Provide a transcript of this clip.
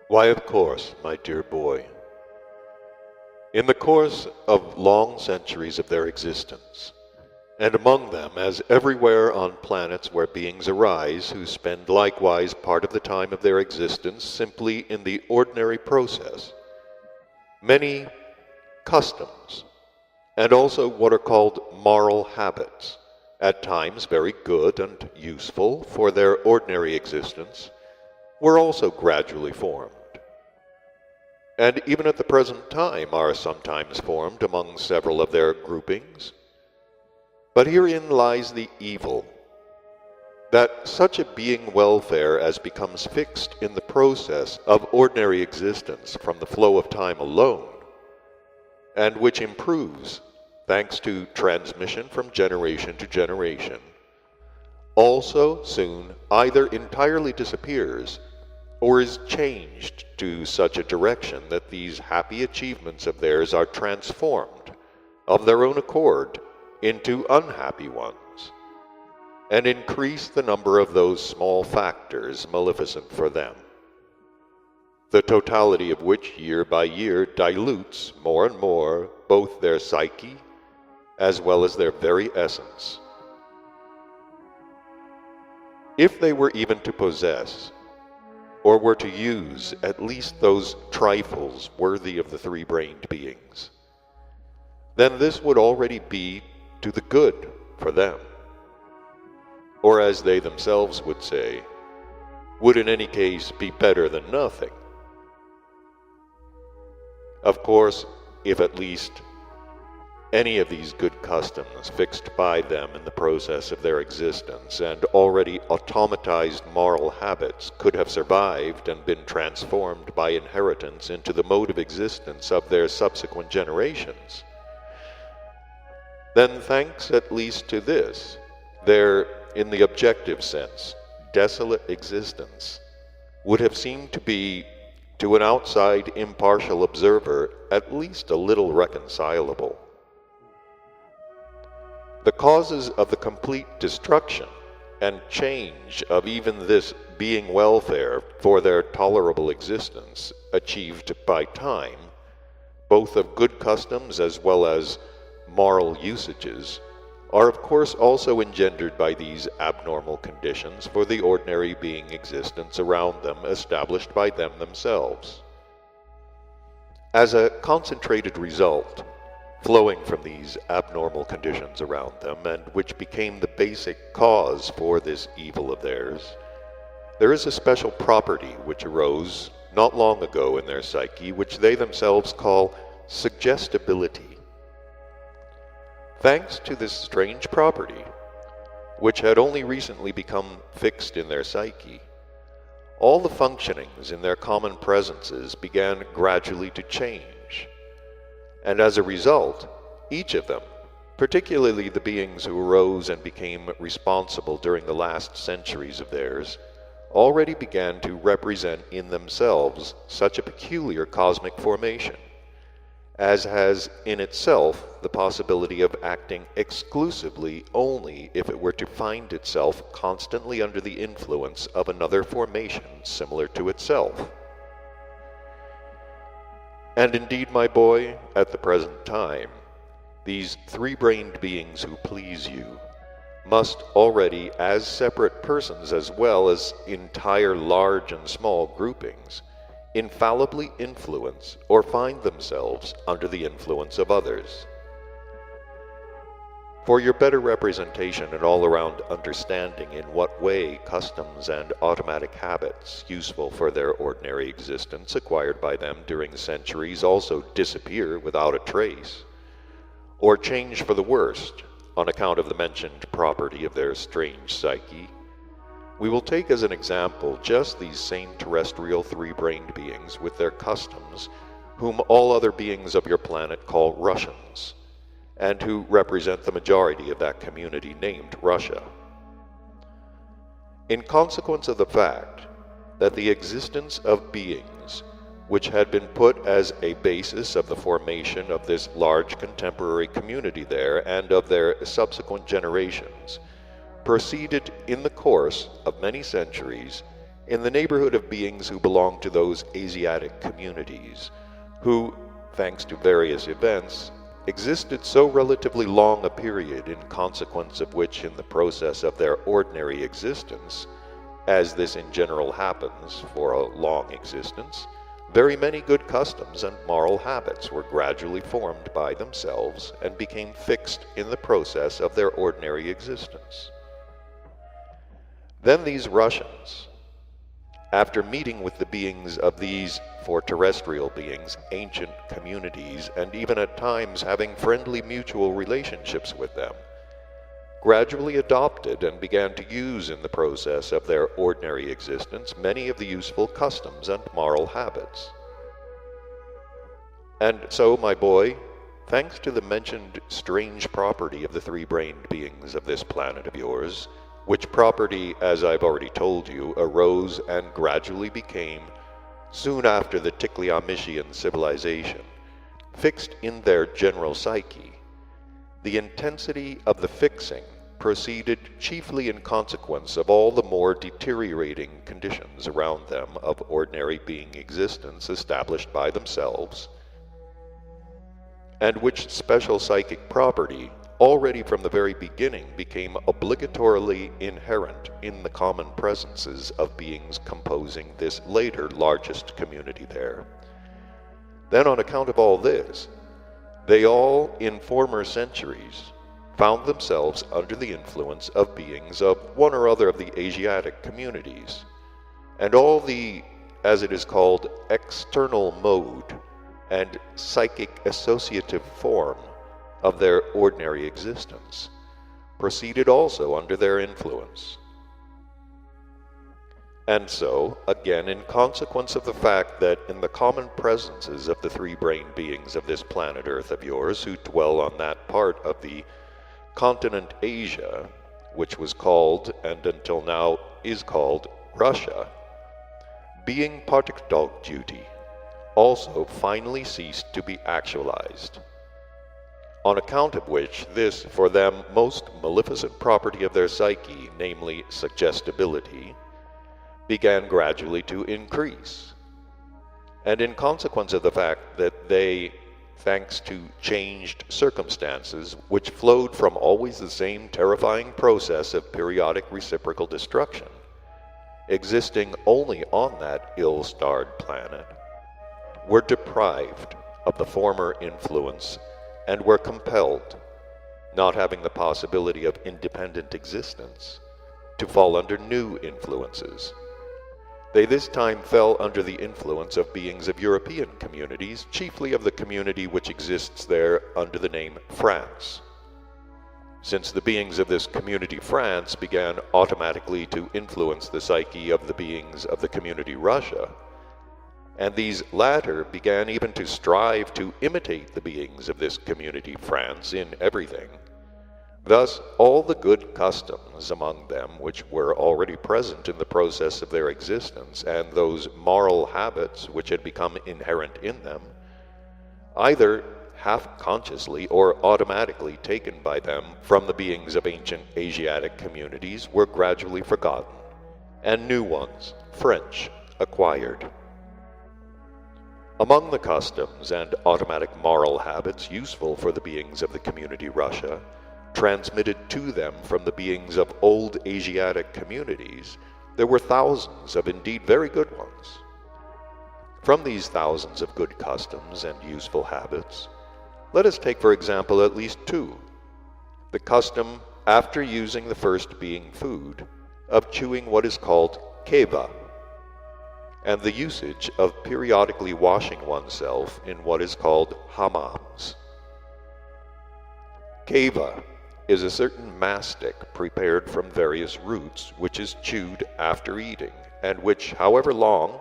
Why, of course, my dear boy. In the course of long centuries of their existence, and among them, as everywhere on planets where beings arise who spend likewise part of the time of their existence simply in the ordinary process, many customs, and also what are called moral habits, at times very good and useful for their ordinary existence, were also gradually formed, and even at the present time are sometimes formed among several of their groupings. But herein lies the evil, that such a being welfare as becomes fixed in the process of ordinary existence from the flow of time alone, and which improves thanks to transmission from generation to generation, also soon either entirely disappears or is changed to such a direction that these happy achievements of theirs are transformed of their own accord into unhappy ones, and increase the number of those small factors maleficent for them, the totality of which year by year dilutes more and more both their psyche as well as their very essence. If they were even to possess, or were to use at least those trifles worthy of the three-brained beings, then this would already be to the good for them, or as they themselves would say, would in any case be better than nothing. Of course, if at least any of these good customs fixed by them in the process of their existence and already automatized moral habits could have survived and been transformed by inheritance into the mode of existence of their subsequent generations, then thanks at least to this, their, in the objective sense, desolate existence would have seemed to be, to an outside impartial observer, at least a little reconcilable. The causes of the complete destruction and change of even this being welfare for their tolerable existence achieved by time, both of good customs as well as moral usages, are of course also engendered by these abnormal conditions for the ordinary being existence around them established by them themselves. As a concentrated result, flowing from these abnormal conditions around them, and which became the basic cause for this evil of theirs, there is a special property which arose not long ago in their psyche, which they themselves call suggestibility. Thanks to this strange property, which had only recently become fixed in their psyche, all the functionings in their common presences began gradually to change. And as a result, each of them, particularly the beings who arose and became responsible during the last centuries of theirs, already began to represent in themselves such a peculiar cosmic formation, as has in itself the possibility of acting exclusively only if it were to find itself constantly under the influence of another formation similar to itself. And indeed, my boy, at the present time, these three-brained beings who please you must already, as separate persons as well as entire large and small groupings, infallibly influence or find themselves under the influence of others. For your better representation and all-around understanding in what way customs and automatic habits useful for their ordinary existence acquired by them during centuries also disappear without a trace, or change for the worst on account of the mentioned property of their strange psyche, we will take as an example just these same terrestrial three-brained beings with their customs, whom all other beings of your planet call Russians, and who represent the majority of that community named Russia. In consequence of the fact that the existence of beings which had been put as a basis of the formation of this large contemporary community there and of their subsequent generations proceeded in the course of many centuries in the neighborhood of beings who belong to those Asiatic communities, who, thanks to various events, existed so relatively long a period, in consequence of which, in the process of their ordinary existence, as this in general happens for a long existence, very many good customs and moral habits were gradually formed by themselves and became fixed in the process of their ordinary existence. Then these Russians, after meeting with the beings of these, for terrestrial beings, ancient communities, and even at times having friendly mutual relationships with them, gradually adopted and began to use in the process of their ordinary existence many of the useful customs and moral habits. And so, my boy, thanks to the mentioned strange property of the three-brained beings of this planet of yours, which property, as I've already told you, arose and gradually became, soon after the Tikleamishian civilization, fixed in their general psyche, the intensity of the fixing proceeded chiefly in consequence of all the more deteriorating conditions around them of ordinary being existence established by themselves, and which special psychic property already from the very beginning became obligatorily inherent in the common presences of beings composing this later largest community there. Then, on account of all this, they all, in former centuries, found themselves under the influence of beings of one or other of the Asiatic communities, and all the, as it is called, external mode and psychic associative form of their ordinary existence proceeded also under their influence. And so, again, in consequence of the fact that in the common presences of the three-brained beings of this planet Earth of yours, who dwell on that part of the continent Asia, which was called, and until now is called, Russia, being Partikdog duty also finally ceased to be actualized, on account of which this, for them, most maleficent property of their psyche, namely suggestibility, began gradually to increase. And in consequence of the fact that they, thanks to changed circumstances, which flowed from always the same terrifying process of periodic reciprocal destruction, existing only on that ill-starred planet, were deprived of the former influence and were compelled, not having the possibility of independent existence, to fall under new influences. They this time fell under the influence of beings of European communities, chiefly of the community which exists there under the name France. Since the beings of this community France began automatically to influence the psyche of the beings of the community Russia, and these latter began even to strive to imitate the beings of this community France in everything. Thus, all the good customs among them which were already present in the process of their existence, and those moral habits which had become inherent in them, either half-consciously or automatically taken by them from the beings of ancient Asiatic communities, were gradually forgotten, and new ones, French, acquired. Among the customs and automatic moral habits useful for the beings of the community Russia, transmitted to them from the beings of old Asiatic communities, there were thousands of indeed very good ones. From these thousands of good customs and useful habits, let us take for example at least two. The custom, after using the first being food, of chewing what is called keva, and the usage of periodically washing oneself in what is called hammams. Keva is a certain mastic prepared from various roots which is chewed after eating, and which, however long,